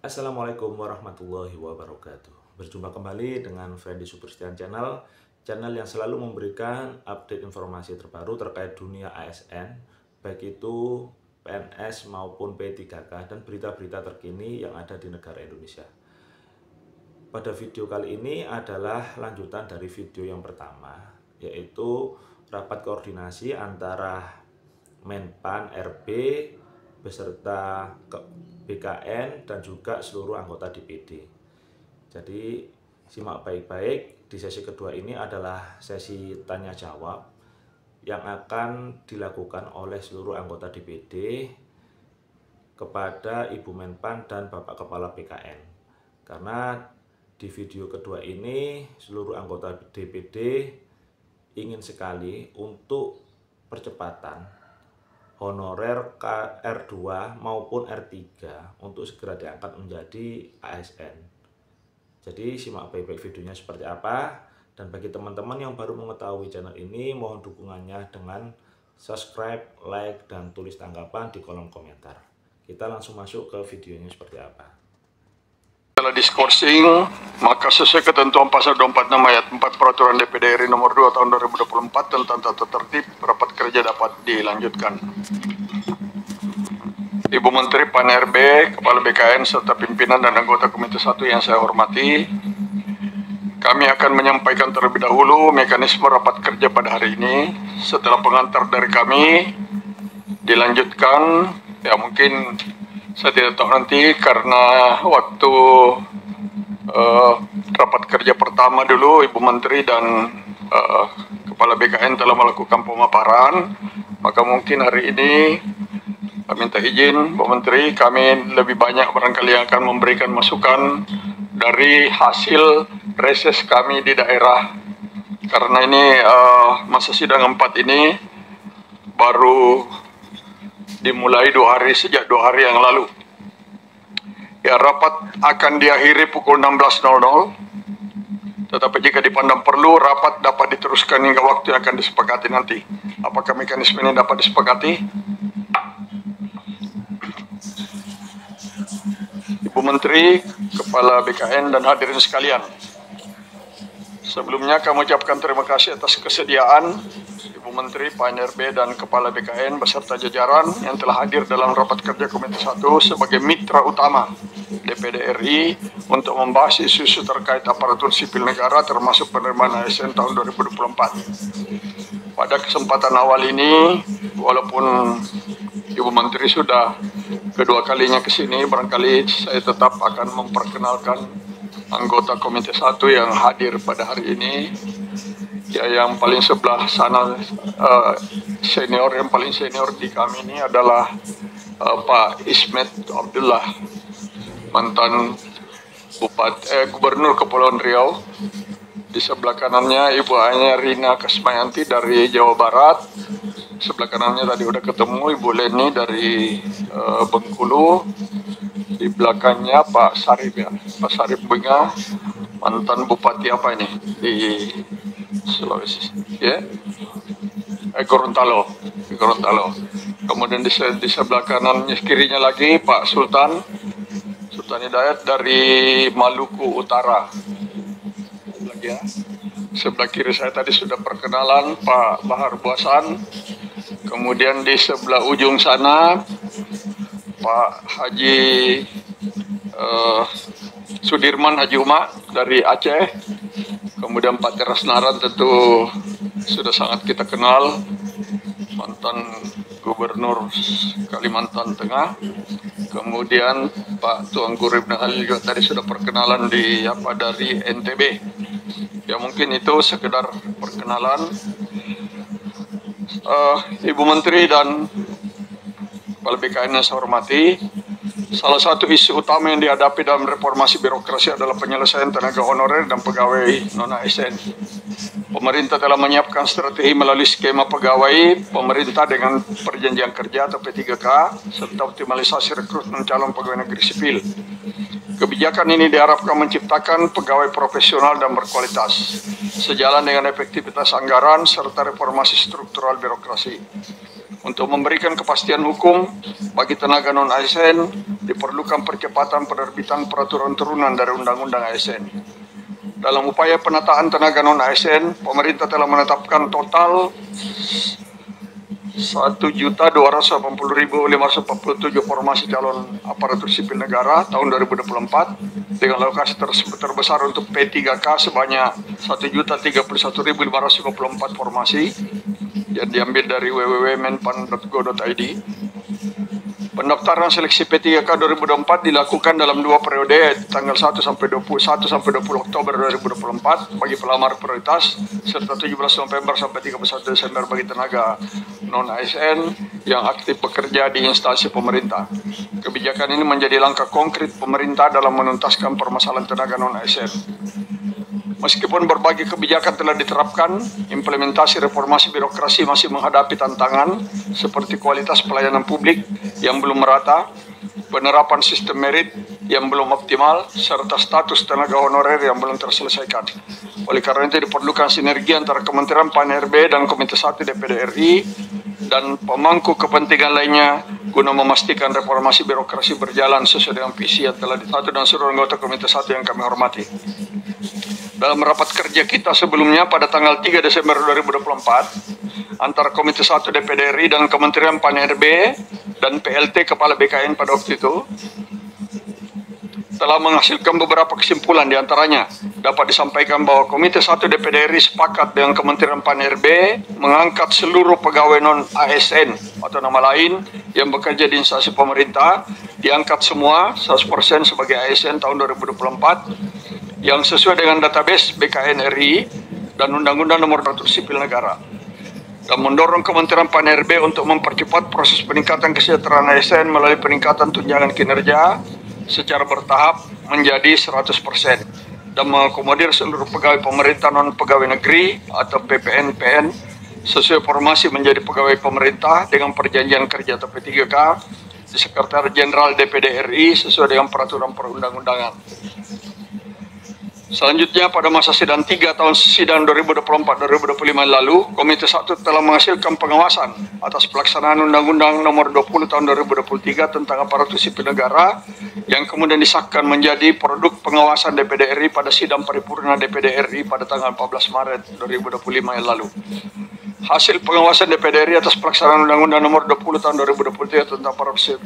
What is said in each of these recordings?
Assalamualaikum warahmatullahi wabarakatuh. Berjumpa kembali dengan Freddy Superstian channel yang selalu memberikan update informasi terbaru terkait dunia ASN, baik itu PNS maupun P3K dan berita-berita terkini yang ada di negara Indonesia. Pada video kali ini adalah lanjutan dari video yang pertama, yaitu rapat koordinasi antara Menpan RB beserta BKN dan juga seluruh anggota DPD. Jadi simak baik-baik, di sesi kedua ini adalah sesi tanya jawab yang akan dilakukan oleh seluruh anggota DPD kepada Ibu Menpan dan Bapak Kepala BKN. Karena di video kedua ini seluruh anggota DPD ingin sekali untuk percepatan honorer R2 maupun R3 untuk segera diangkat menjadi ASN. Jadi simak baik-baik videonya seperti apa, dan bagi teman-teman yang baru mengetahui channel ini, mohon dukungannya dengan subscribe, like, dan tulis tanggapan di kolom komentar. Kita langsung masuk ke videonya seperti apa. Setelah diskorsing, maka sesuai ketentuan pasal 246 ayat 4 Peraturan DPD RI nomor 2 tahun 2024 tentang tata tertib rapat kerja dapat dilanjutkan. Ibu Menteri Pan RB, Kepala BKN, serta pimpinan dan anggota Komite 1 yang saya hormati, kami akan menyampaikan terlebih dahulu mekanisme rapat kerja pada hari ini. Setelah pengantar dari kami dilanjutkan, ya mungkin saya tidak tahu nanti karena waktu rapat kerja pertama dulu Ibu Menteri dan Kepala BKN telah melakukan pemaparan, maka mungkin hari ini kami minta izin Bu Menteri, kami lebih banyak barangkali yang akan memberikan masukan dari hasil reses kami di daerah, karena ini masa sidang 4 ini baru dimulai sejak 2 hari yang lalu. Ya, rapat akan diakhiri pukul 16.00. Tetapi jika dipandang perlu, rapat dapat diteruskan hingga waktu yang akan disepakati nanti. Apakah mekanisme ini dapat disepakati? Ibu Menteri, Kepala BKN, dan hadirin sekalian, sebelumnya kami ucapkan terima kasih atas kesediaan Ibu Menteri, Pan RB, dan Kepala BKN beserta jajaran yang telah hadir dalam rapat kerja Komite 1 sebagai mitra utama DPD RI untuk membahas isu-isu terkait aparatur sipil negara termasuk penerimaan ASN tahun 2024. Pada kesempatan awal ini, walaupun Ibu Menteri sudah kedua kalinya ke sini, barangkali saya tetap akan memperkenalkan anggota Komite 1 yang hadir pada hari ini. Ya, yang paling sebelah sana yang paling senior di kami ini adalah Pak Ismet Abdullah, mantan Gubernur Kepulauan Riau. Di sebelah kanannya Ibu Anya Rina Kasmayanti dari Jawa Barat. Sebelah kanannya tadi udah ketemu Ibu Leni dari Bengkulu. Di belakangnya Pak Sarip, ya, Pak Sarip Bunga, mantan Bupati apa ini di Sulawesi, ya, Gorontalo. Kemudian di sebelah kanan kirinya lagi Pak Sultan Hidayat dari Maluku Utara. Lagi ya. Sebelah kiri saya tadi sudah perkenalan Pak Bahar Buasan. Kemudian di sebelah ujung sana Pak Haji Sudirman Haji Uma dari Aceh. Kemudian Pak Teras Naran tentu sudah sangat kita kenal, mantan Gubernur Kalimantan Tengah. Kemudian Pak Tuanku Ibn Halil juga tadi sudah perkenalan dari NTB. Ya, mungkin itu sekedar perkenalan. Ibu Menteri dan Kepala BKN yang saya hormati, salah satu isu utama yang dihadapi dalam reformasi birokrasi adalah penyelesaian tenaga honorer dan pegawai non-ASN. Pemerintah telah menyiapkan strategi melalui skema pegawai pemerintah dengan perjanjian kerja atau P3K serta optimalisasi rekrutmen calon pegawai negeri sipil. Kebijakan ini diharapkan menciptakan pegawai profesional dan berkualitas, sejalan dengan efektivitas anggaran serta reformasi struktural birokrasi. Untuk memberikan kepastian hukum bagi tenaga non-ASN, diperlukan percepatan penerbitan peraturan turunan dari Undang-Undang ASN. Dalam upaya penataan tenaga non-ASN, pemerintah telah menetapkan total 1.280.547 formasi calon aparatur sipil negara tahun 2024 dengan alokasi terbesar untuk P3K sebanyak 1.031.554 formasi yang diambil dari www.menpan.go.id. Pendaftaran seleksi P3K 2024 dilakukan dalam 2 periode, tanggal 1 sampai 20 Oktober 2024 bagi pelamar prioritas, serta 17 November sampai 31 Desember bagi tenaga non-ASN yang aktif bekerja di instansi pemerintah. Kebijakan ini menjadi langkah konkret pemerintah dalam menuntaskan permasalahan tenaga non-ASN. Meskipun berbagai kebijakan telah diterapkan, implementasi reformasi birokrasi masih menghadapi tantangan seperti kualitas pelayanan publik yang belum merata, penerapan sistem merit yang belum optimal, serta status tenaga honorer yang belum terselesaikan. Oleh karena itu diperlukan sinergi antara Kementerian PAN-RB dan Komite 1 DPD RI dan pemangku kepentingan lainnya guna memastikan reformasi birokrasi berjalan sesuai dengan visi yang telah diatur dan seluruh anggota Komite 1 yang kami hormati. Dalam rapat kerja kita sebelumnya pada tanggal 3 Desember 2024 antara Komite 1 DPD RI dan Kementerian PAN-RB dan PLT Kepala BKN pada waktu itu telah menghasilkan beberapa kesimpulan. Di antaranya dapat disampaikan bahwa Komite 1 DPD RI sepakat dengan Kementerian PAN-RB mengangkat seluruh pegawai non-ASN atau nama lain yang bekerja di instansi pemerintah, diangkat semua 100% sebagai ASN tahun 2024 yang sesuai dengan database BKN RI dan Undang-Undang Nomor 100 Sipil Negara, dan mendorong Kementerian PAN-RB untuk mempercepat proses peningkatan kesejahteraan ASN melalui peningkatan tunjangan kinerja secara bertahap menjadi 100% dan mengakomodir seluruh pegawai pemerintah non-pegawai negeri atau PPN-PN sesuai formasi menjadi pegawai pemerintah dengan perjanjian kerja atau P3K di Sekretariat Jenderal DPD RI sesuai dengan peraturan perundang-undangan. Selanjutnya, pada masa sidang 3 tahun sidang 2024-2025 lalu, Komite 1 telah menghasilkan pengawasan atas pelaksanaan Undang-Undang Nomor 20 tahun 2023 tentang aparatur sipil negara yang kemudian disahkan menjadi produk pengawasan DPD RI pada sidang paripurna DPD RI pada tanggal 14 Maret 2025 yang lalu. Hasil pengawasan DPD RI atas pelaksanaan Undang-Undang Nomor 20 tahun 2023 tentang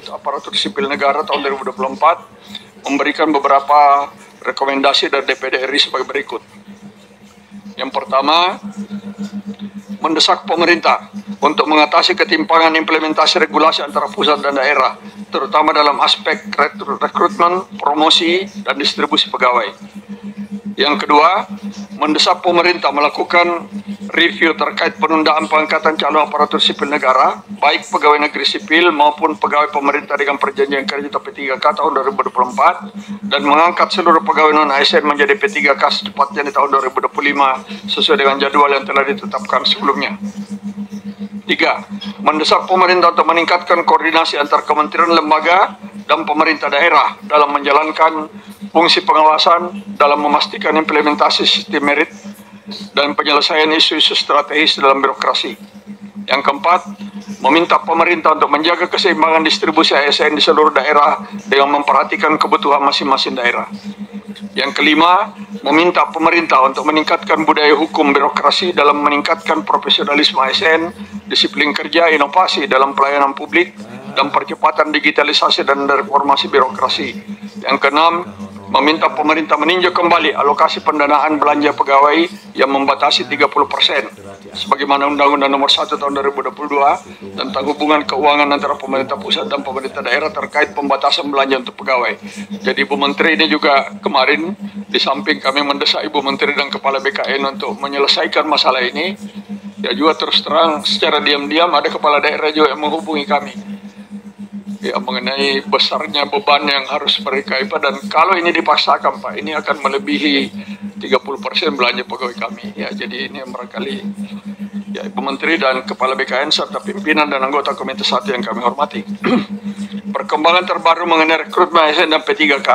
aparatur sipil negara tahun 2024 memberikan beberapa rekomendasi dari DPD RI sebagai berikut. Yang pertama, mendesak pemerintah untuk mengatasi ketimpangan implementasi regulasi antara pusat dan daerah, terutama dalam aspek rekrutmen, promosi, dan distribusi pegawai. Yang kedua, mendesak pemerintah melakukan review terkait penundaan pengangkatan calon aparatur sipil negara, baik pegawai negeri sipil maupun pegawai pemerintah dengan perjanjian kerja atau P3K tahun 2024, dan mengangkat seluruh pegawai non-ASN menjadi P3K secepatnya di tahun 2025 sesuai dengan jadwal yang telah ditetapkan sebelumnya. 3. Mendesak pemerintah untuk meningkatkan koordinasi antar kementerian, lembaga, dan pemerintah daerah dalam menjalankan fungsi pengawasan dalam memastikan implementasi sistem merit dan penyelesaian isu-isu strategis dalam birokrasi. Yang keempat, meminta pemerintah untuk menjaga keseimbangan distribusi ASN di seluruh daerah dengan memperhatikan kebutuhan masing-masing daerah. Yang kelima, meminta pemerintah untuk meningkatkan budaya hukum birokrasi dalam meningkatkan profesionalisme ASN, disiplin kerja, inovasi dalam pelayanan publik, dan percepatan digitalisasi dan reformasi birokrasi. Yang keenam, meminta pemerintah meninjau kembali alokasi pendanaan belanja pegawai yang membatasi 30%, sebagaimana Undang-Undang Nomor 1 tahun 2022 tentang hubungan keuangan antara pemerintah pusat dan pemerintah daerah terkait pembatasan belanja untuk pegawai. Jadi Ibu Menteri ini juga kemarin, di samping kami mendesak Ibu Menteri dan Kepala BKN untuk menyelesaikan masalah ini, ya juga terus terang secara diam-diam ada kepala daerah juga yang menghubungi kami, ya, mengenai besarnya beban yang harus mereka iba, dan kalau ini dipaksakan Pak, ini akan melebihi 30% belanja pegawai kami. Ya, jadi ini barangkali ya Ibu Menteri dan Kepala BKN serta pimpinan dan anggota Komite 1 yang kami hormati. Perkembangan terbaru mengenai rekrutmen ASN dan P3K,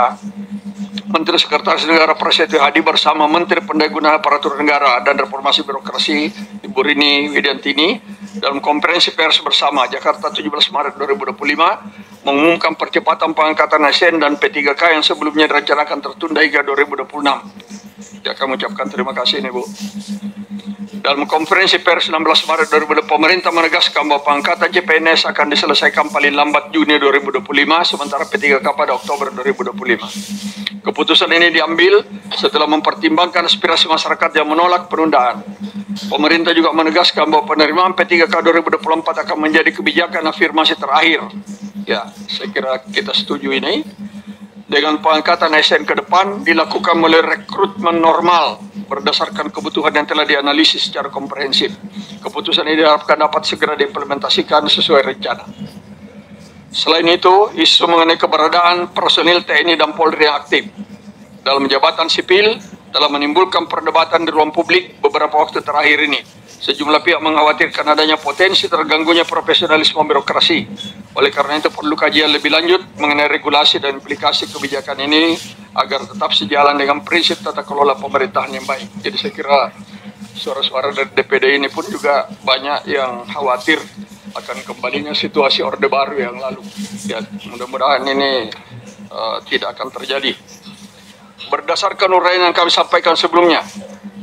Menteri Sekretaris Negara Prasetyo Hadi bersama Menteri Pendayagunaan Aparatur Negara dan Reformasi Birokrasi Ibu Rini Widiantini dalam konferensi pers bersama Jakarta 17 Maret 2025 mengumumkan percepatan pengangkatan ASN dan P3K yang sebelumnya direncanakan tertunda hingga 2026. Ya, kami ucapkan terima kasih ini, Bu. Dalam konferensi pers 16 Maret 2020, pemerintah menegaskan bahwa pengangkatan CPNS akan diselesaikan paling lambat Juni 2025, sementara P3K pada Oktober 2025. Keputusan ini diambil setelah mempertimbangkan aspirasi masyarakat yang menolak penundaan. Pemerintah juga menegaskan bahwa penerimaan P3K 2024 akan menjadi kebijakan afirmasi terakhir. Ya, saya kira kita setuju ini. Dengan pengangkatan ASN ke depan dilakukan melalui rekrutmen normal berdasarkan kebutuhan yang telah dianalisis secara komprehensif. Keputusan ini diharapkan dapat segera diimplementasikan sesuai rencana. Selain itu, isu mengenai keberadaan personil TNI dan Polri yang aktif dalam jabatan sipil telah menimbulkan perdebatan di ruang publik beberapa waktu terakhir ini. Sejumlah pihak mengkhawatirkan adanya potensi terganggunya profesionalisme birokrasi. Oleh karena itu perlu kajian lebih lanjut mengenai regulasi dan implikasi kebijakan ini agar tetap sejalan dengan prinsip tata kelola pemerintahan yang baik. Jadi saya kira suara-suara dari DPD ini pun juga banyak yang khawatir akan kembalinya situasi Orde Baru yang lalu. Ya, mudah-mudahan ini tidak akan terjadi. Berdasarkan uraian yang kami sampaikan sebelumnya,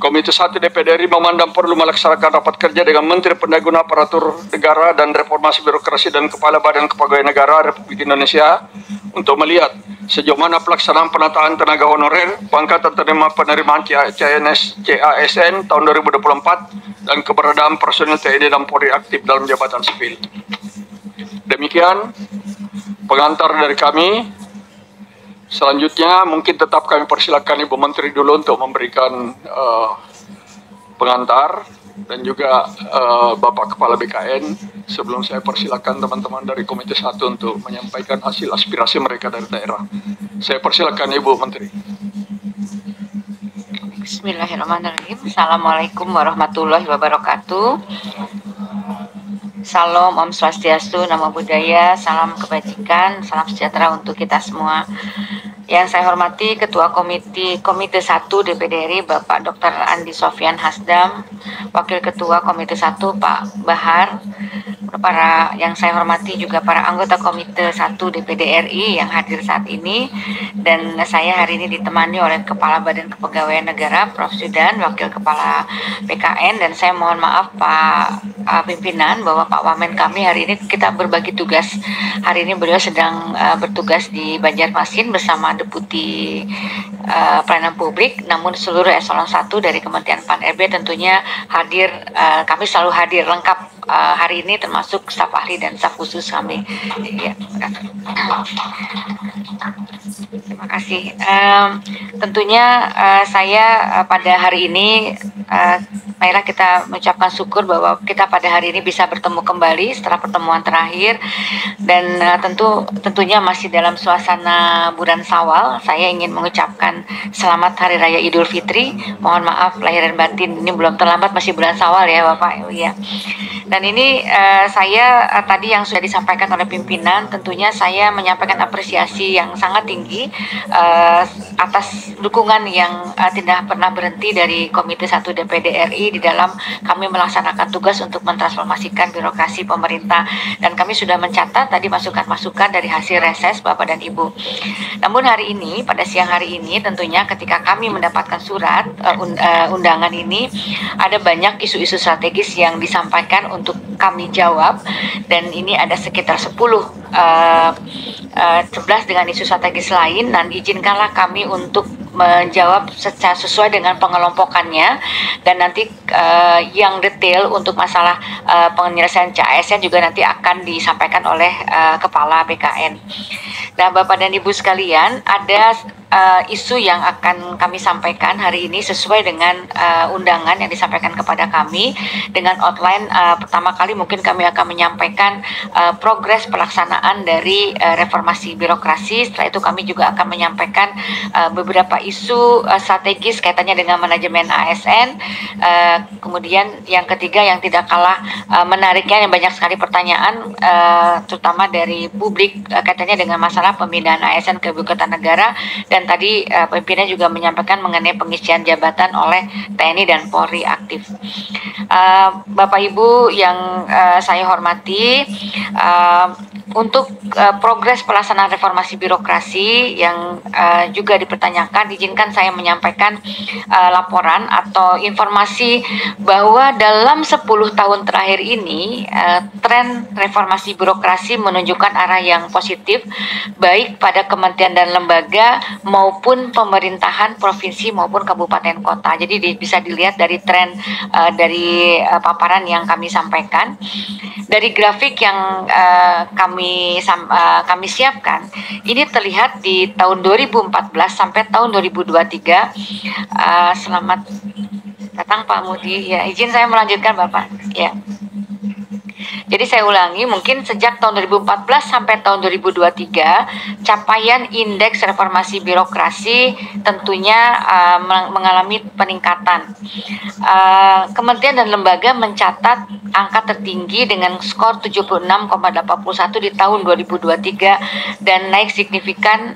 Komite 1 DPD RI memandang perlu melaksanakan rapat kerja dengan Menteri Pendaguna Aparatur Negara dan Reformasi Birokrasi dan Kepala Badan Kepegawaian Negara Republik Indonesia untuk melihat sejauh mana pelaksanaan penataan tenaga honorer, pengangkatan penerimaan CASN tahun 2024 dan keberadaan personil TNI dan Polri aktif dalam jabatan sipil. Demikian pengantar dari kami. Selanjutnya mungkin tetap kami persilakan Ibu Menteri dulu untuk memberikan pengantar dan juga Bapak Kepala BKN sebelum saya persilakan teman-teman dari Komite 1 untuk menyampaikan hasil aspirasi mereka dari daerah. Saya persilakan Ibu Menteri. Bismillahirrahmanirrahim. Assalamualaikum warahmatullahi wabarakatuh. Salam, Om Swastiastu, Namo Buddhaya, salam kebajikan, salam sejahtera untuk kita semua. Yang saya hormati Ketua Komite 1 DPD RI Bapak Dr. Andi Sofyan Hasdam, Wakil Ketua Komite 1 Pak Bahar, para yang saya hormati juga para anggota Komite 1 DPD RI yang hadir saat ini, dan saya hari ini ditemani oleh Kepala Badan Kepegawaian Negara Prof. Zudan, Wakil Kepala PKN, dan saya mohon maaf Pak pimpinan bahwa Pak Wamen kami hari ini kita berbagi tugas. Hari ini beliau sedang bertugas di Banjarmasin bersama Deputi Pelayanan Publik, namun seluruh eselon 1 dari Kementerian PAN-RB tentunya hadir, kami selalu hadir lengkap hari ini termasuk staf ahli dan staf khusus kami. Ya, terima kasih. Tentunya saya pada hari ini marilah kita mengucapkan syukur bahwa kita pada hari ini bisa bertemu kembali setelah pertemuan terakhir, dan tentunya masih dalam suasana bulan Syawal. Saya ingin mengucapkan selamat Hari Raya Idul Fitri. Mohon maaf lahir dan batin, ini belum terlambat, masih bulan Syawal ya Bapak Ibu ya. Dan ini saya tadi yang sudah disampaikan oleh pimpinan, tentunya saya menyampaikan apresiasi yang sangat tinggi atas dukungan yang tidak pernah berhenti dari Komite 1 DPD RI di dalam kami melaksanakan tugas untuk mentransformasikan birokrasi pemerintah, dan kami sudah mencatat tadi masukan-masukan dari hasil reses Bapak dan Ibu. Namun hari ini, pada siang hari ini tentunya ketika kami mendapatkan surat undangan ini, ada banyak isu-isu strategis yang disampaikan untuk kami jawab, dan ini ada sekitar 11 dengan isu strategis lain, dan izinkanlah kami untuk menjawab secara sesuai dengan pengelompokannya, dan nanti yang detail untuk masalah penyelesaian CASN juga nanti akan disampaikan oleh Kepala BKN. Nah, Bapak dan Ibu sekalian, ada isu yang akan kami sampaikan hari ini sesuai dengan undangan yang disampaikan kepada kami dengan outline. Pertama kali mungkin kami akan menyampaikan progres pelaksanaan dari reformasi birokrasi. Setelah itu kami juga akan menyampaikan beberapa isu strategis kaitannya dengan manajemen ASN. Kemudian yang ketiga yang tidak kalah menariknya, yang banyak sekali pertanyaan terutama dari publik kaitannya dengan masalah pemindahan ASN ke Ibu Kota Negara, dan tadi pimpinan juga menyampaikan mengenai pengisian jabatan oleh TNI dan Polri aktif. Bapak Ibu yang saya hormati, untuk progres pelaksanaan reformasi birokrasi yang juga dipertanyakan, izinkan saya menyampaikan laporan atau informasi bahwa dalam 10 tahun terakhir ini tren reformasi birokrasi menunjukkan arah yang positif baik pada kementerian dan lembaga maupun pemerintahan provinsi maupun kabupaten kota. Jadi bisa dilihat dari tren dari paparan yang kami sampaikan. Dari grafik yang kami siapkan, ini terlihat di tahun 2014 sampai tahun 2023. Selamat datang Pak Mudi. Ya, izin saya melanjutkan Bapak. Ya. Jadi saya ulangi, mungkin sejak tahun 2014 sampai tahun 2023, capaian indeks reformasi birokrasi tentunya mengalami peningkatan. Kementerian dan lembaga mencatat angka tertinggi dengan skor 76,81 di tahun 2023 dan naik signifikan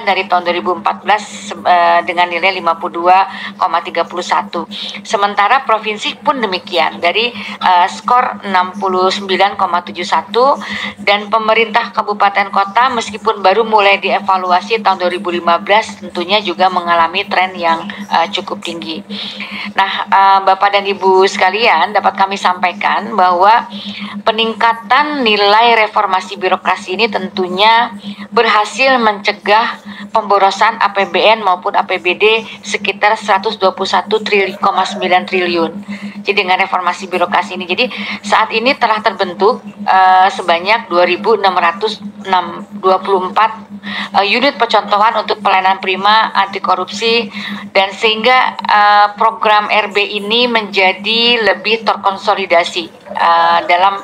dari tahun 2014 dengan nilai 52,31. Sementara provinsi pun demikian, dari skor 69,71, dan pemerintah kabupaten kota meskipun baru mulai dievaluasi tahun 2015 tentunya juga mengalami tren yang cukup tinggi. Nah, Bapak dan Ibu sekalian, dapat kami sampaikan bahwa peningkatan nilai reformasi birokrasi ini tentunya berhasil mencegah pemborosan APBN maupun APBD sekitar 121,9 triliun. Jadi dengan reformasi birokrasi ini, jadi saat ini telah terbentuk sebanyak 2.624 unit percontohan untuk pelayanan prima anti korupsi, dan sehingga program RB ini menjadi lebih terkonsolidasi dalam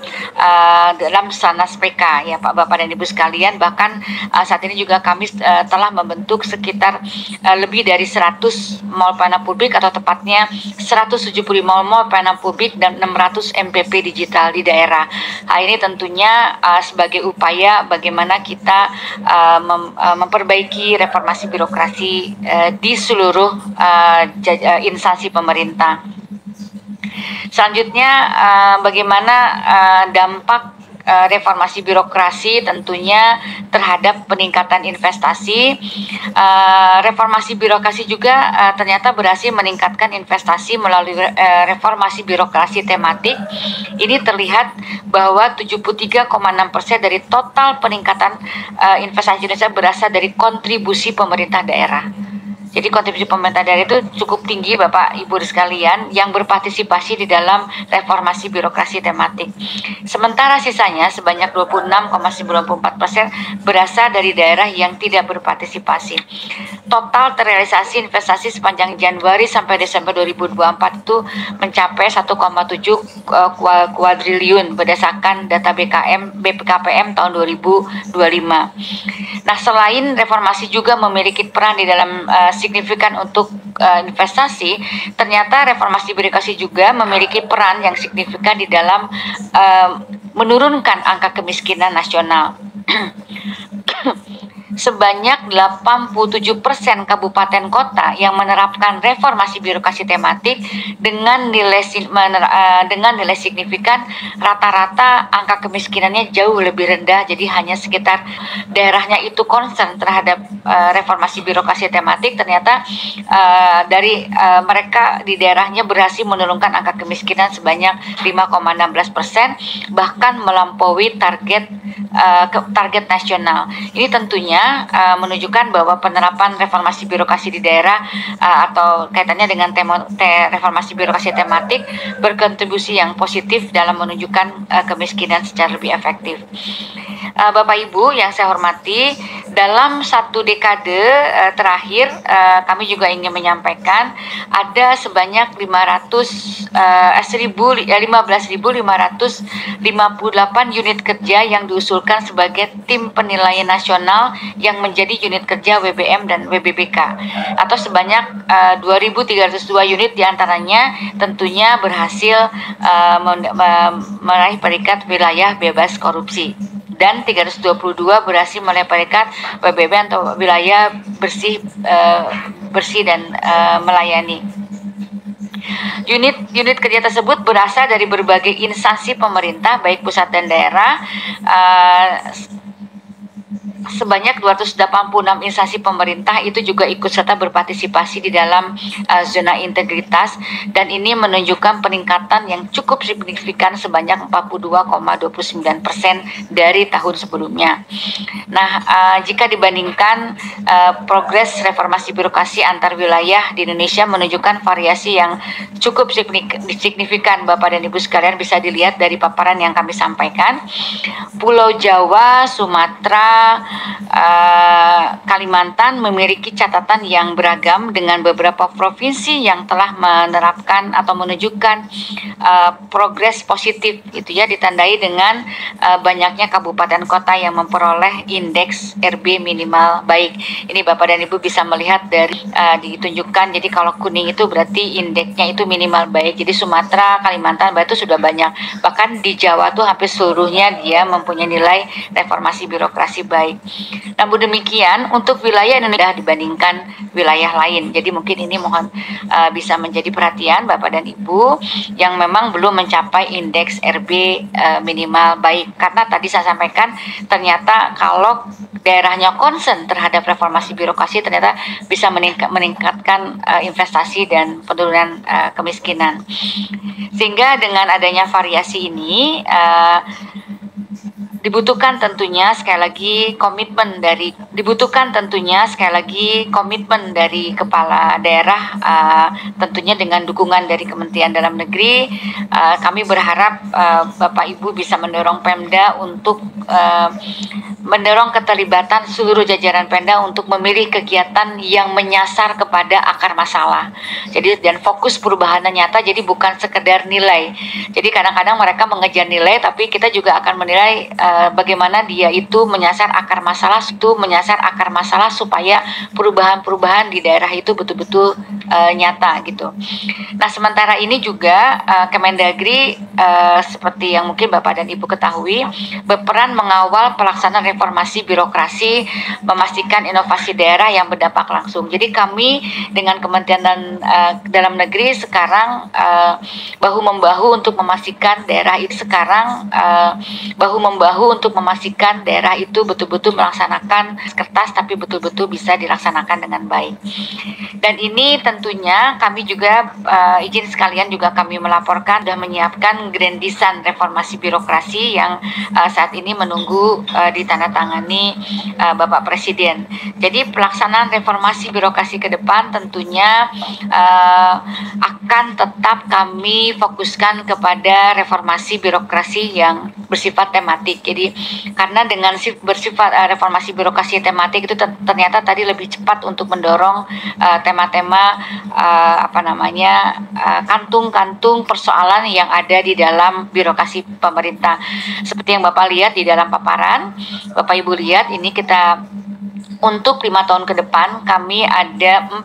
Sanas PK ya Pak, Bapak dan Ibu sekalian. Bahkan saat ini juga kami telah membentuk sekitar lebih dari 100 mall pelayanan publik, atau tepatnya 175 mall pelayanan publik dan 600 MPP digital di daerah. Hal ini tentunya sebagai upaya bagaimana kita memperbaiki reformasi birokrasi di seluruh instansi pemerintah. Selanjutnya, bagaimana dampak reformasi birokrasi tentunya terhadap peningkatan investasi. Reformasi birokrasi juga ternyata berhasil meningkatkan investasi melalui reformasi birokrasi tematik. Ini terlihat bahwa 73,6% dari total peningkatan investasi Indonesia berasal dari kontribusi pemerintah daerah. Jadi kontribusi pemerintah daerah itu cukup tinggi Bapak Ibu sekalian yang berpartisipasi di dalam reformasi birokrasi tematik. Sementara sisanya sebanyak 26,94% berasal dari daerah yang tidak berpartisipasi. Total terrealisasi investasi sepanjang Januari sampai Desember 2024 itu mencapai 1,7 kuadriliun berdasarkan data BPKPM tahun 2025. Nah, selain reformasi juga memiliki peran di dalam signifikan untuk investasi, ternyata reformasi birokrasi juga memiliki peran yang signifikan di dalam menurunkan angka kemiskinan nasional. Sebanyak 87% kabupaten kota yang menerapkan reformasi birokrasi tematik dengan nilai signifikan, rata-rata angka kemiskinannya jauh lebih rendah. Jadi hanya sekitar daerahnya itu concern terhadap reformasi birokrasi tematik, ternyata dari mereka di daerahnya berhasil menurunkan angka kemiskinan sebanyak 5,16%, bahkan melampaui target nasional. Ini tentunya menunjukkan bahwa penerapan reformasi birokrasi di daerah atau kaitannya dengan reformasi birokrasi tematik berkontribusi yang positif dalam menunjukkan kemiskinan secara lebih efektif. Bapak Ibu yang saya hormati, dalam satu dekade terakhir kami juga ingin menyampaikan ada sebanyak 15.558 unit kerja yang diusulkan sebagai tim penilaian nasional yang menjadi unit kerja WBM dan WBBK, atau sebanyak 2.302 unit diantaranya tentunya berhasil meraih peringkat wilayah bebas korupsi, dan 322 berhasil meraih peringkat WBB atau wilayah bersih dan melayani. Unit kerja tersebut berasal dari berbagai instansi pemerintah, baik pusat dan daerah. Sebanyak 286 instansi pemerintah itu juga ikut serta berpartisipasi di dalam zona integritas, dan ini menunjukkan peningkatan yang cukup signifikan sebanyak 42,29% dari tahun sebelumnya. Nah, jika dibandingkan progres reformasi birokrasi antar wilayah di Indonesia menunjukkan variasi yang cukup signifikan, Bapak dan Ibu sekalian, bisa dilihat dari paparan yang kami sampaikan. Pulau Jawa, Sumatera, Kalimantan memiliki catatan yang beragam dengan beberapa provinsi yang telah menerapkan atau menunjukkan progres positif, itu ya, ditandai dengan banyaknya kabupaten kota yang memperoleh indeks RB minimal baik. Ini Bapak dan Ibu bisa melihat dari ditunjukkan. Jadi kalau kuning itu berarti indeksnya itu minimal baik. Jadi Sumatera, Kalimantan, itu sudah banyak. Bahkan di Jawa tuh hampir seluruhnya dia mempunyai nilai reformasi birokrasi baik. Namun demikian untuk wilayah Indonesia dibandingkan wilayah lain. Jadi mungkin ini mohon bisa menjadi perhatian Bapak dan Ibu yang memang belum mencapai indeks RB minimal baik. Karena tadi saya sampaikan ternyata kalau daerahnya concern terhadap reformasi birokrasi ternyata bisa meningkatkan investasi dan penurunan kemiskinan. Sehingga dengan adanya variasi ini dibutuhkan tentunya sekali lagi komitmen dari kepala daerah, tentunya dengan dukungan dari Kementerian Dalam Negeri. Kami berharap Bapak Ibu bisa mendorong Pemda untuk mendorong keterlibatan seluruh jajaran Pemda untuk memilih kegiatan yang menyasar kepada akar masalah. Jadi dan fokus perubahannya nyata, jadi bukan sekedar nilai. Jadi kadang-kadang mereka mengejar nilai, tapi kita juga akan menilai bagaimana dia itu menyasar akar masalah supaya perubahan-perubahan di daerah itu betul-betul nyata gitu. Nah, sementara ini juga Kemendagri seperti yang mungkin Bapak dan Ibu ketahui berperan mengawal pelaksanaan reformasi birokrasi, memastikan inovasi daerah yang berdampak langsung. Jadi kami dengan Kementerian Dalam Negeri sekarang bahu-membahu untuk memastikan daerah itu betul-betul melaksanakan kertas tapi betul-betul bisa dilaksanakan dengan baik. Dan ini tentunya kami juga izin sekalian juga kami melaporkan dan menyiapkan grand design reformasi birokrasi yang saat ini menunggu ditandatangani Bapak Presiden. Jadi pelaksanaan reformasi birokrasi ke depan tentunya akan tetap kami fokuskan kepada reformasi birokrasi yang bersifat tematik. Jadi karena dengan bersifat reformasi birokrasi tematik itu ternyata tadi lebih cepat untuk mendorong tema-tema kantung-kantung persoalan yang ada di dalam birokrasi pemerintah. Seperti yang Bapak lihat di dalam paparan, Bapak Ibu lihat ini kita untuk 5 tahun ke depan kami ada 5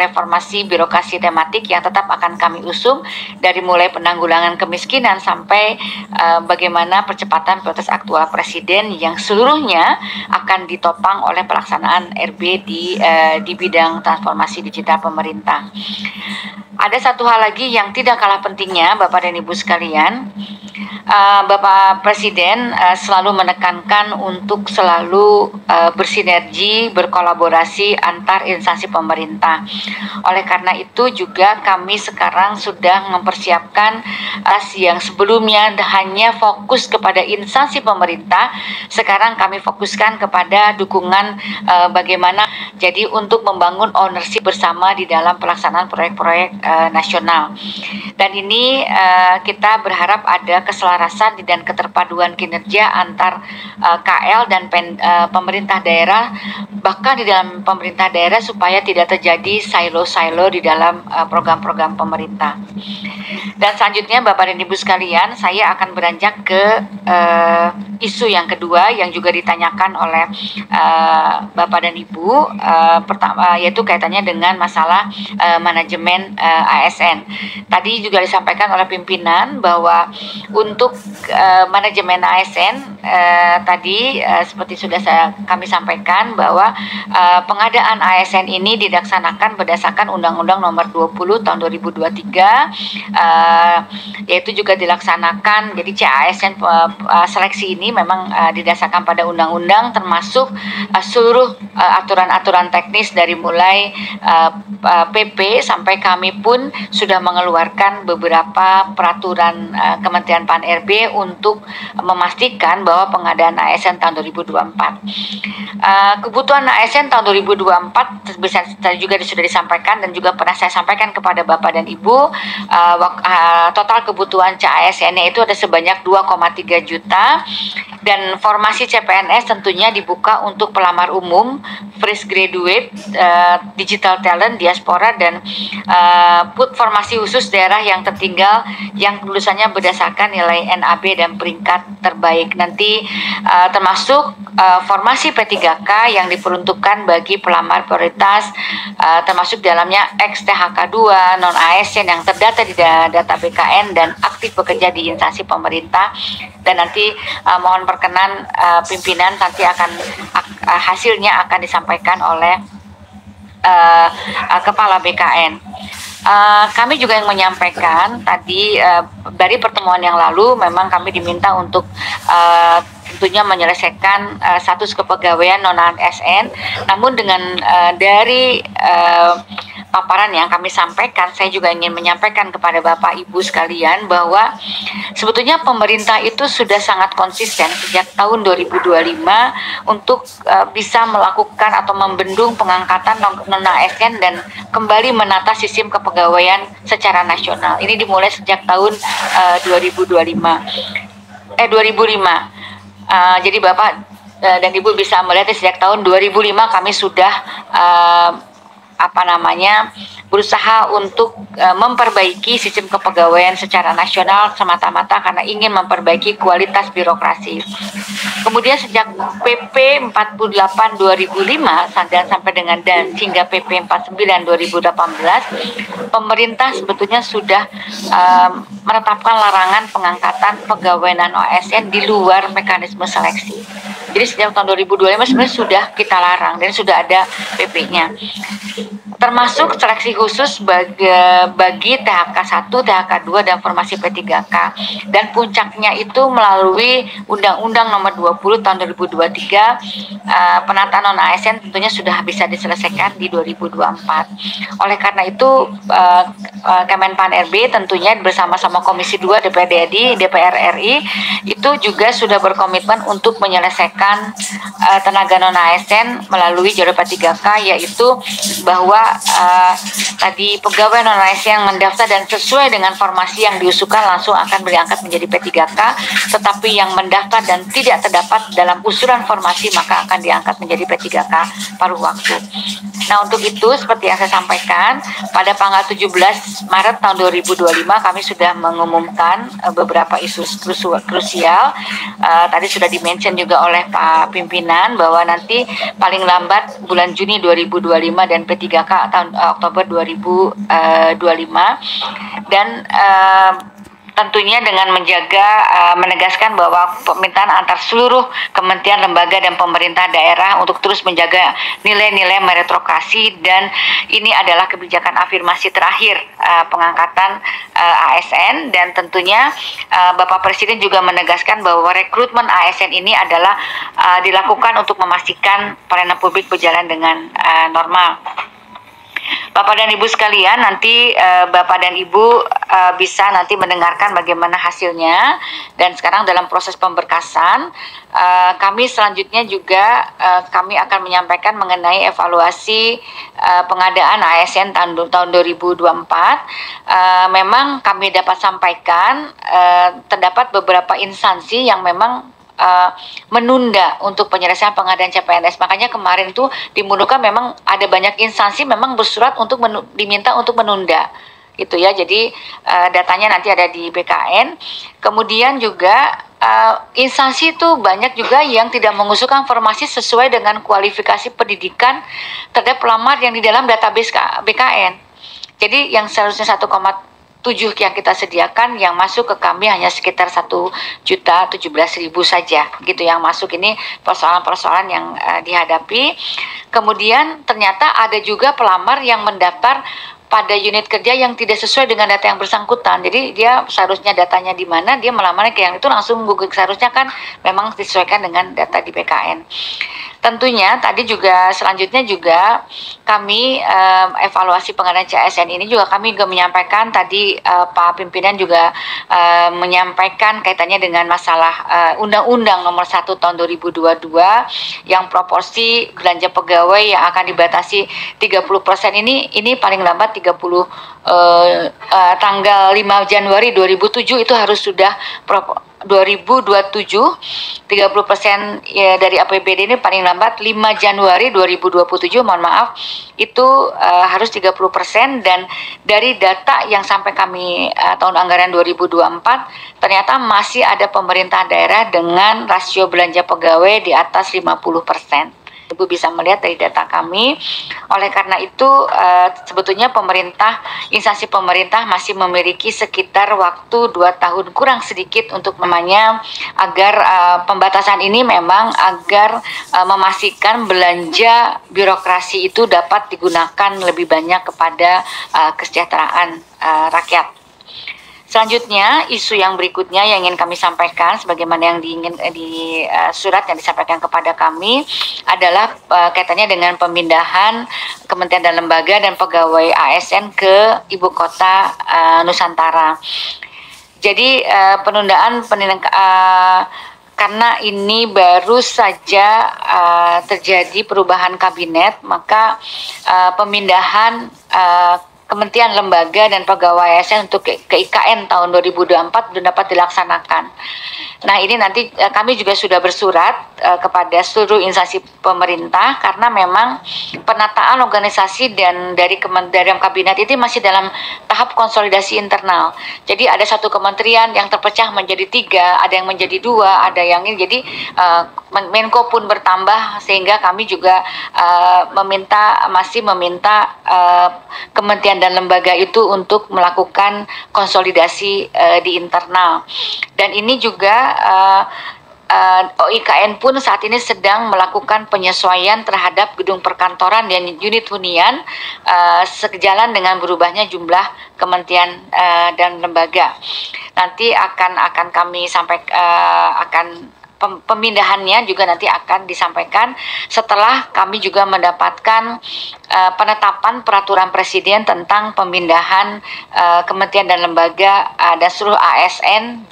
reformasi birokrasi tematik yang tetap akan kami usung, dari mulai penanggulangan kemiskinan sampai bagaimana percepatan prioritas aktual Presiden yang seluruhnya akan ditopang oleh pelaksanaan RB di bidang transformasi digital pemerintah. Ada satu hal lagi yang tidak kalah pentingnya Bapak dan Ibu sekalian. Bapak Presiden selalu menekankan untuk selalu bersinergi, berkolaborasi antar instansi pemerintah. Oleh karena itu juga kami sekarang sudah mempersiapkan yang sebelumnya hanya fokus kepada instansi pemerintah, sekarang kami fokuskan kepada dukungan bagaimana jadi untuk membangun ownership bersama di dalam pelaksanaan proyek-proyek nasional. Dan ini kita berharap ada keselarasan dan keterpaduan kinerja antar KL dan pemerintah daerah, bahkan di dalam pemerintah daerah, supaya tidak terjadi silo-silo di dalam program-program pemerintah. Dan selanjutnya Bapak dan Ibu sekalian, saya akan beranjak ke isu yang kedua yang juga ditanyakan oleh Bapak dan Ibu, pertama yaitu kaitannya dengan masalah manajemen ASN. Tadi juga disampaikan oleh pimpinan bahwa untuk untuk manajemen ASN tadi seperti sudah kami sampaikan bahwa pengadaan ASN ini dilaksanakan berdasarkan Undang-Undang Nomor 20 Tahun 2023, yaitu juga dilaksanakan jadi CASN seleksi ini memang didasarkan pada undang-undang, termasuk seluruh aturan-aturan teknis dari mulai PP sampai kami pun sudah mengeluarkan beberapa peraturan Kementerian PAN-RB untuk memastikan bahwa pengadaan ASN tahun 2024. Kebutuhan ASN tahun 2024 bisa juga sudah disampaikan dan juga pernah saya sampaikan kepada Bapak dan Ibu, total kebutuhan CASN-nya itu ada sebanyak 2,3 juta, dan formasi CPNS tentunya dibuka untuk pelamar umum, fresh graduate, digital talent, diaspora, dan formasi khusus daerah yang tertinggal yang lulusannya berdasarkan nilai NAB dan peringkat terbaik. Nanti termasuk formasi P3K yang diperuntukkan bagi pelamar prioritas, termasuk dalamnya ex-THK2, non-ASN yang terdata di data BKN dan aktif bekerja di instansi pemerintah. Dan nanti mohon perkenan pimpinan nanti akan hasilnya akan disampaikan oleh Kepala BKN. Kami juga yang menyampaikan tadi dari pertemuan yang lalu memang kami diminta untuk tentunya menyelesaikan status kepegawaian non-ASN. Namun dengan dari paparan yang kami sampaikan, saya juga ingin menyampaikan kepada Bapak Ibu sekalian bahwa sebetulnya pemerintah itu sudah sangat konsisten sejak tahun 2025 untuk bisa melakukan atau membendung pengangkatan non-ASN dan kembali menata sistem kepegawaian secara nasional. Ini dimulai sejak tahun 2005. Jadi Bapak dan Ibu bisa melihat sejak tahun 2005 kami sudah berusaha untuk memperbaiki sistem kepegawaian secara nasional semata-mata karena ingin memperbaiki kualitas birokrasi. Kemudian sejak PP 48 2005 dan sampai dengan hingga PP 49 2018, pemerintah sebetulnya sudah menetapkan larangan pengangkatan pegawai non-ASN di luar mekanisme seleksi. Jadi sejak tahun 2025 sebenarnya sudah kita larang dan sudah ada PP-nya. Termasuk seleksi khusus bagi THK 1, THK 2 dan formasi P3K. Dan puncaknya itu melalui Undang-Undang Nomor 20 Tahun 2023, penataan non-ASN tentunya sudah bisa diselesaikan di 2024. Oleh karena itu Kemenpan RB tentunya bersama-sama Komisi 2 DPR RI itu juga sudah berkomitmen untuk menyelesaikan tenaga non-ASN melalui jalur P3K, yaitu bahwa tadi pegawai non-ASN yang mendaftar dan sesuai dengan formasi yang diusulkan langsung akan berangkat menjadi P3K, tetapi yang mendaftar dan tidak terdapat dalam usulan formasi maka akan diangkat menjadi P3K paruh waktu. Nah, untuk itu seperti yang saya sampaikan, pada tanggal 17 Maret tahun 2025 kami sudah mengumumkan beberapa isu krusial. Tadi sudah di-mention juga oleh Pak Pimpinan bahwa nanti paling lambat bulan Juni 2025 dan P3K tahun Oktober 2025, dan tentunya dengan menegaskan bahwa permintaan antar seluruh kementerian, lembaga, dan pemerintah daerah untuk terus menjaga nilai-nilai meritokrasi, dan ini adalah kebijakan afirmasi terakhir pengangkatan ASN. Dan tentunya Bapak Presiden juga menegaskan bahwa rekrutmen ASN ini adalah dilakukan untuk memastikan pelayanan publik berjalan dengan normal. Bapak dan Ibu sekalian, nanti Bapak dan Ibu bisa nanti mendengarkan bagaimana hasilnya. Dan sekarang dalam proses pemberkasan, kami selanjutnya juga kami akan menyampaikan mengenai evaluasi pengadaan ASN tahun 2024. Memang kami dapat sampaikan terdapat beberapa instansi yang memang menunda untuk penyelesaian pengadaan CPNS. Makanya kemarin tuh dimundurkan, memang ada banyak instansi memang bersurat untuk diminta untuk menunda gitu ya. Jadi datanya nanti ada di BKN. Kemudian juga instansi itu banyak juga yang tidak mengusulkan formasi sesuai dengan kualifikasi pendidikan terhadap pelamar yang di dalam database BKN. Jadi yang seharusnya 1,3 yang kita sediakan, yang masuk ke kami hanya sekitar 1.017.000 saja gitu yang masuk. Ini persoalan-persoalan yang dihadapi. Kemudian ternyata ada juga pelamar yang mendaftar pada unit kerja yang tidak sesuai dengan data yang bersangkutan. Jadi dia seharusnya datanya di mana, dia melamarnya ke yang itu langsung Google, seharusnya kan memang disesuaikan dengan data di PKN. Tentunya tadi juga selanjutnya juga kami evaluasi pengadaan CSN ini juga kami juga menyampaikan tadi Pak Pimpinan juga menyampaikan kaitannya dengan masalah Undang-Undang Nomor 1 Tahun 2022 yang proporsi belanja pegawai yang akan dibatasi 30% ini paling lambat tanggal 5 Januari 2007 itu harus sudah 2027 30% ya, dari APBD ini paling lambat 5 Januari 2027, mohon maaf, itu harus 30%. Dan dari data yang sampai kami tahun anggaran 2024 ternyata masih ada pemerintah daerah dengan rasio belanja pegawai di atas 50%. Ibu bisa melihat dari data kami. Oleh karena itu sebetulnya instansi pemerintah masih memiliki sekitar waktu 2 tahun kurang sedikit untuk namanya agar pembatasan ini memang agar memastikan belanja birokrasi itu dapat digunakan lebih banyak kepada kesejahteraan rakyat. Selanjutnya, isu yang berikutnya yang ingin kami sampaikan, sebagaimana yang di surat yang disampaikan kepada kami, adalah kaitannya dengan pemindahan kementerian dan lembaga dan pegawai ASN ke ibu kota Nusantara. Jadi penundaan karena ini baru saja terjadi perubahan kabinet, maka pemindahan Kementerian Lembaga dan Pegawai ASN untuk ke IKN tahun 2024 belum dapat dilaksanakan. Nah, ini nanti kami juga sudah bersurat kepada seluruh instansi pemerintah karena memang penataan organisasi dan dari kabinet itu masih dalam tahap konsolidasi internal. Jadi ada satu kementerian yang terpecah menjadi 3, ada yang menjadi 2, ada yang ini. Jadi Menko pun bertambah sehingga kami juga masih meminta kementerian dan lembaga itu untuk melakukan konsolidasi di internal. Dan ini juga IKN pun saat ini sedang melakukan penyesuaian terhadap gedung perkantoran dan unit hunian sejalan dengan berubahnya jumlah kementerian dan lembaga. Nanti akan kami sampaikan pemindahannya juga nanti akan disampaikan setelah kami juga mendapatkan penetapan peraturan presiden tentang pemindahan kementerian dan lembaga dan seluruh ASN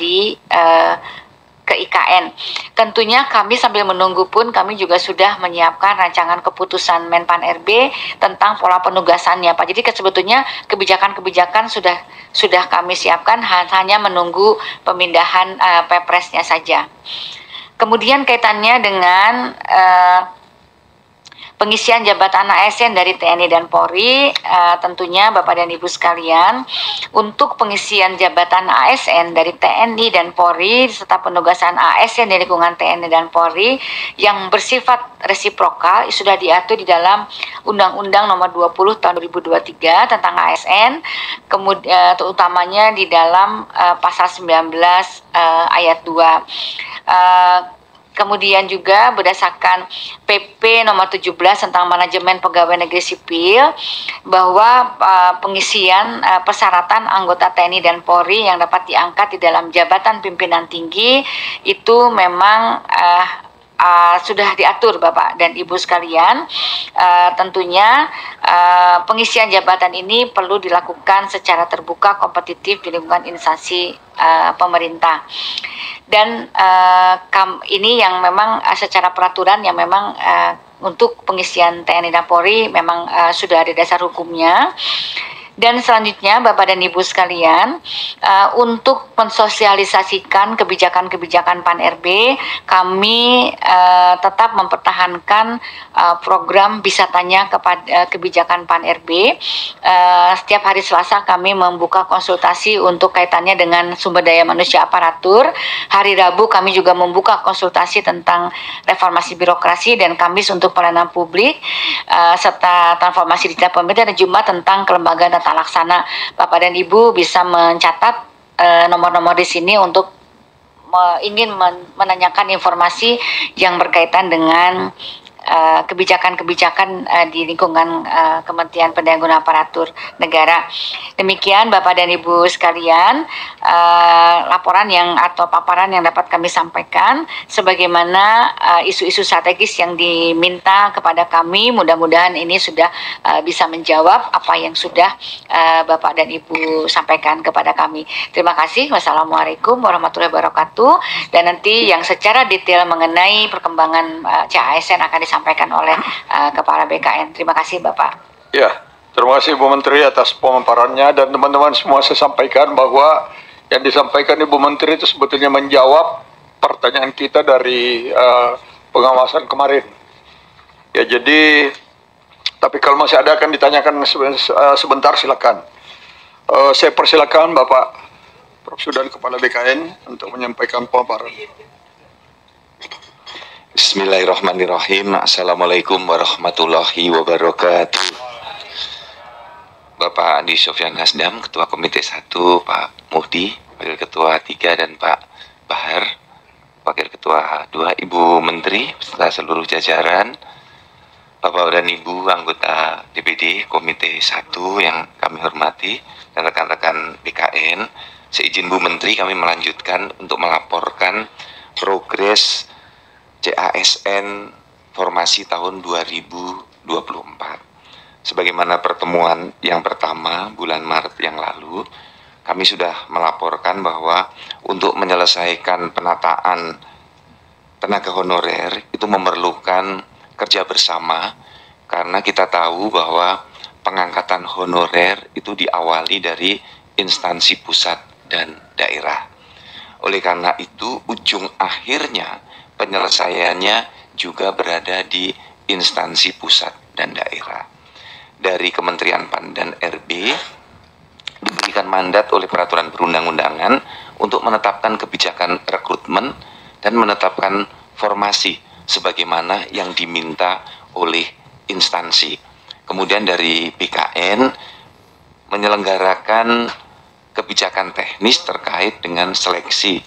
ke IKN. Tentunya kami sambil menunggu pun kami juga sudah menyiapkan rancangan keputusan Menpan RB tentang pola penugasannya, Pak. Jadi sebetulnya kebijakan-kebijakan sudah kami siapkan, hanya menunggu pemindahan Pepresnya saja. Kemudian kaitannya dengan pengisian jabatan ASN dari TNI dan Polri, tentunya Bapak dan Ibu sekalian, untuk pengisian jabatan ASN dari TNI dan Polri serta penugasan ASN di lingkungan TNI dan Polri yang bersifat resiprokal sudah diatur di dalam Undang-Undang Nomor 20 Tahun 2023 tentang ASN, kemudian utamanya di dalam pasal 19 ayat 2. Kemudian juga berdasarkan PP nomor 17 tentang manajemen pegawai negeri sipil bahwa pengisian persyaratan anggota TNI dan Polri yang dapat diangkat di dalam jabatan pimpinan tinggi itu memang sudah diatur Bapak dan Ibu sekalian. Tentunya pengisian jabatan ini perlu dilakukan secara terbuka, kompetitif di lingkungan instansi pemerintah. Dan ini yang memang secara peraturan yang memang untuk pengisian TNI dan Polri memang sudah ada dasar hukumnya. Dan selanjutnya Bapak dan Ibu sekalian, untuk mensosialisasikan kebijakan-kebijakan Pan RB, kami tetap mempertahankan program Bisa Tanya kepada kebijakan Pan RB. Setiap hari Selasa kami membuka konsultasi untuk kaitannya dengan sumber daya manusia aparatur. Hari Rabu kami juga membuka konsultasi tentang reformasi birokrasi dan Kamis untuk pelayanan publik serta transformasi digital pemerintah, dan Jumat tentang kelembagaan tata tata laksana. Bapak dan Ibu bisa mencatat nomor-nomor di sini untuk ingin menanyakan informasi yang berkaitan dengan kebijakan-kebijakan di lingkungan Kementerian Pendayaan Aparatur Negara. Demikian Bapak dan Ibu sekalian, laporan atau paparan yang dapat kami sampaikan sebagaimana isu-isu strategis yang diminta kepada kami. Mudah-mudahan ini sudah bisa menjawab apa yang sudah Bapak dan Ibu sampaikan kepada kami. Terima kasih. Wassalamualaikum warahmatullahi wabarakatuh. Dan nanti yang secara detail mengenai perkembangan CASN akan disampaikan oleh Kepala BKN. Terima kasih Bapak. Ya, terima kasih Ibu Menteri atas pemaparannya, dan teman-teman semua saya sampaikan bahwa yang disampaikan Ibu Menteri itu sebetulnya menjawab pertanyaan kita dari pengawasan kemarin. Ya, jadi tapi kalau masih ada akan ditanyakan sebentar, silakan. Saya persilakan Bapak Prof. Sudan Kepala BKN untuk menyampaikan pemaparan. Bismillahirrahmanirrahim. Assalamualaikum warahmatullahi wabarakatuh. Bapak Andi Sofyan Hasdam, Ketua Komite 1, Pak Muhdi, Wakil Ketua 3, dan Pak Bahar, Wakil Ketua 2, Ibu Menteri, beserta seluruh jajaran, Bapak dan Ibu anggota DPD Komite 1 yang kami hormati, dan rekan-rekan BKN, seizin Bu Menteri kami melanjutkan untuk melaporkan progres CASN formasi tahun 2024. Sebagaimana pertemuan yang pertama bulan Maret yang lalu, kami sudah melaporkan bahwa untuk menyelesaikan penataan tenaga honorer itu memerlukan kerja bersama, karena kita tahu bahwa pengangkatan honorer itu diawali dari instansi pusat dan daerah. Oleh karena itu, ujung akhirnya penyelesaiannya juga berada di instansi pusat dan daerah. Dari Kementerian PAN dan RB diberikan mandat oleh peraturan perundang-undangan untuk menetapkan kebijakan rekrutmen dan menetapkan formasi sebagaimana yang diminta oleh instansi. Kemudian dari BKN menyelenggarakan kebijakan teknis terkait dengan seleksi.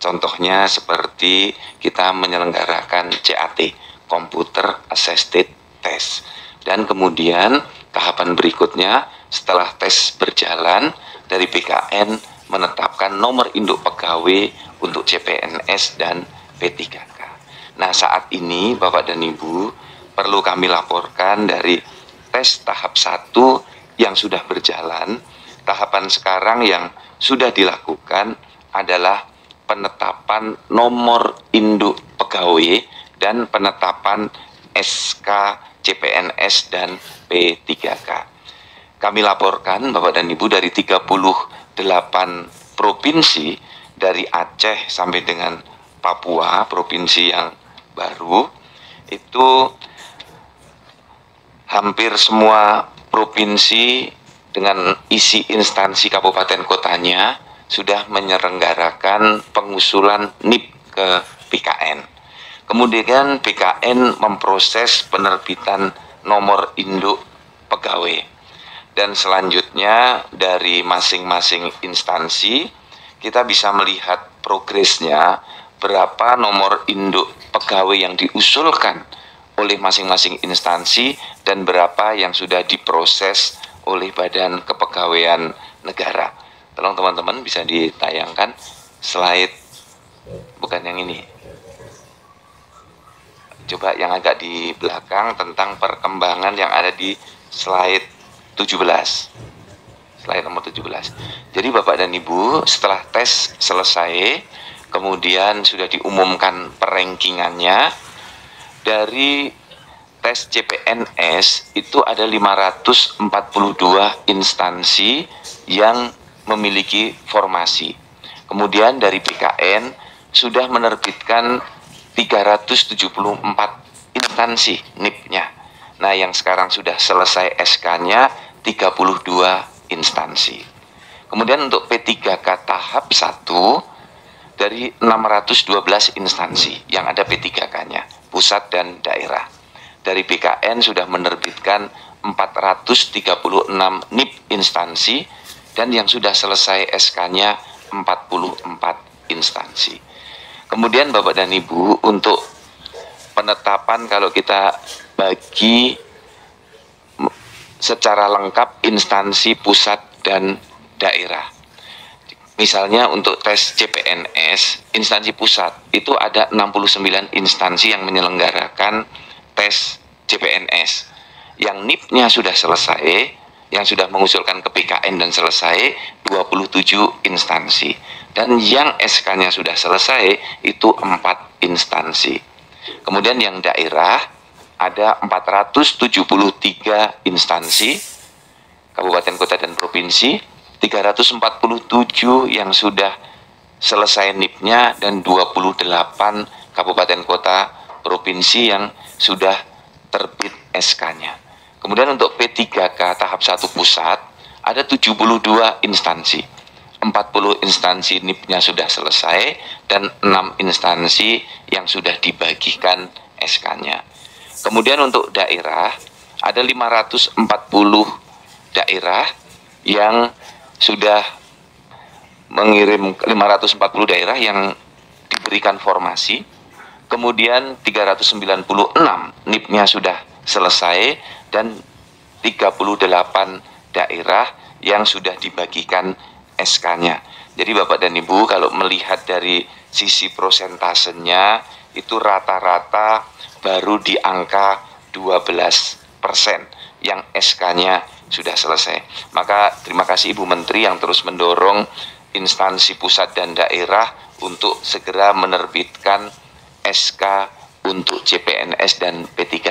Contohnya seperti kita menyelenggarakan CAT, Computer Assisted Test. Dan kemudian tahapan berikutnya setelah tes berjalan, dari BKN menetapkan nomor induk pegawai untuk CPNS dan P3K. Nah, saat ini Bapak dan Ibu perlu kami laporkan dari tes tahap 1 yang sudah berjalan. Tahapan sekarang yang sudah dilakukan adalah penetapan nomor induk pegawai dan penetapan SK CPNS dan P3K. Kami laporkan Bapak dan Ibu dari 38 provinsi, dari Aceh sampai dengan Papua, provinsi yang baru, itu hampir semua provinsi dengan isi instansi kabupaten kotanya sudah menyelenggarakan pengusulan NIP ke BKN. Kemudian BKN memproses penerbitan nomor induk pegawai. Dan selanjutnya dari masing-masing instansi kita bisa melihat progresnya, berapa nomor induk pegawai yang diusulkan oleh masing-masing instansi dan berapa yang sudah diproses oleh Badan Kepegawaian Negara. Tolong teman-teman bisa ditayangkan slide, bukan yang ini. Coba yang agak di belakang tentang perkembangan yang ada di slide 17. Slide nomor 17. Jadi Bapak dan Ibu setelah tes selesai, kemudian sudah diumumkan perankingannya. Dari tes CPNS itu ada 542 instansi yang memiliki formasi. Kemudian dari BKN sudah menerbitkan 374 instansi NIP-nya. Nah, yang sekarang sudah selesai SK-nya 32 instansi. Kemudian untuk P3K tahap 1 dari 612 instansi yang ada P3K-nya, pusat dan daerah. dari BKN sudah menerbitkan 436 NIP instansi, dan yang sudah selesai SK-nya 44 instansi. Kemudian Bapak dan Ibu, untuk penetapan kalau kita bagi secara lengkap instansi pusat dan daerah. Misalnya untuk tes CPNS, instansi pusat itu ada 69 instansi yang menyelenggarakan tes CPNS. Yang NIP-nya sudah selesai, yang sudah mengusulkan ke BKN dan selesai 27 instansi. Dan yang SK-nya sudah selesai itu 4 instansi. Kemudian yang daerah ada 473 instansi, kabupaten, kota, dan provinsi, 347 yang sudah selesai NIP-nya, dan 28 kabupaten, kota, provinsi yang sudah terbit SK-nya. Kemudian untuk P3K tahap 1 pusat ada 72 instansi. 40 instansi NIP-nya sudah selesai dan 6 instansi yang sudah dibagikan SK-nya. Kemudian untuk daerah ada 540 daerah yang sudah mengirim, 540 daerah yang diberikan formasi. Kemudian 396 NIP-nya sudah selesai dan 38 daerah yang sudah dibagikan SK-nya. Jadi Bapak dan Ibu, kalau melihat dari sisi prosentasenya itu rata-rata baru di angka 12% yang SK-nya sudah selesai. Maka terima kasih Ibu Menteri yang terus mendorong instansi pusat dan daerah untuk segera menerbitkan SK untuk CPNS dan P3K.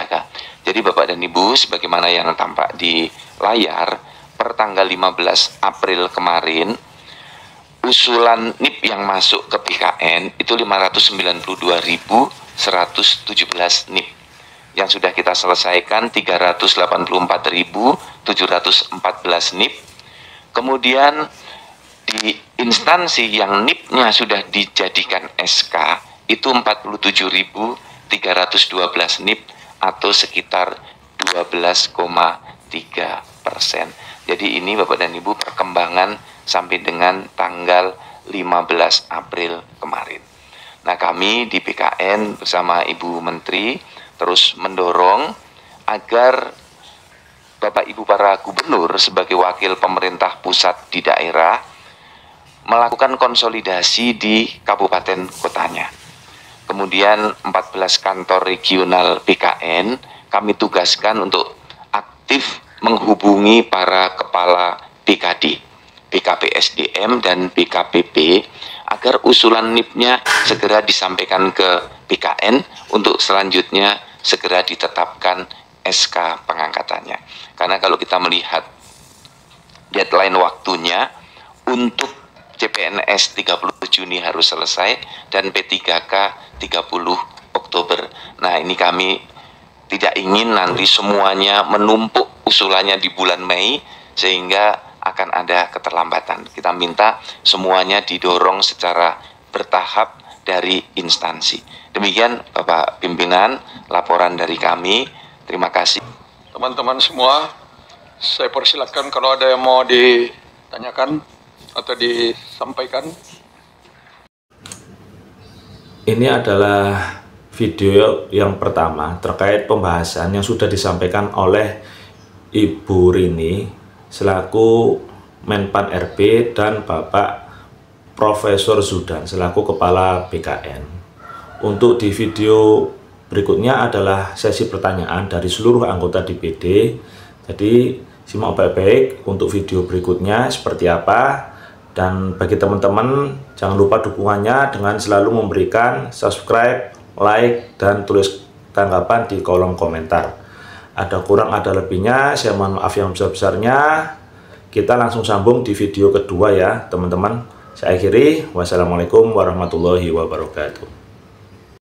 Jadi Bapak dan Ibu, sebagaimana yang tampak di layar, per tanggal 15 April kemarin, usulan NIP yang masuk ke BKN itu 592.117 NIP. Yang sudah kita selesaikan 384.714 NIP. Kemudian di instansi yang NIP-nya sudah dijadikan SK itu 47.312 NIP atau sekitar 12,3%. Jadi ini Bapak dan Ibu perkembangan sampai dengan tanggal 15 April kemarin. Nah, kami di BKN bersama Ibu Menteri terus mendorong agar Bapak Ibu para gubernur sebagai wakil pemerintah pusat di daerah melakukan konsolidasi di kabupaten kotanya. Kemudian 14 kantor regional BKN kami tugaskan untuk aktif menghubungi para kepala BKD, BKPSDM dan BKPP agar usulan NIP-nya segera disampaikan ke BKN untuk selanjutnya segera ditetapkan SK pengangkatannya. Karena kalau kita melihat deadline waktunya untuk CPNS 30 Juni harus selesai dan P3K 30 Oktober. Nah, ini kami tidak ingin nanti semuanya menumpuk usulannya di bulan Mei sehingga akan ada keterlambatan. Kita minta semuanya didorong secara bertahap dari instansi. Demikian Bapak Pimpinan, laporan dari kami. Terima kasih. Teman-teman semua, saya persilakan kalau ada yang mau ditanyakan atau disampaikan. Ini adalah video yang pertama terkait pembahasan yang sudah disampaikan oleh Ibu Rini selaku Menpan RB dan Bapak Profesor Zudan selaku Kepala BKN. Untuk di video berikutnya adalah sesi pertanyaan dari seluruh anggota DPD. Jadi simak baik-baik untuk video berikutnya seperti apa. Dan bagi teman-teman jangan lupa dukungannya dengan selalu memberikan subscribe, like, dan tulis tanggapan di kolom komentar. Ada kurang ada lebihnya, saya mohon maaf yang besar-besarnya. Kita langsung sambung di video kedua ya teman-teman. Saya akhiri, wassalamualaikum warahmatullahi wabarakatuh.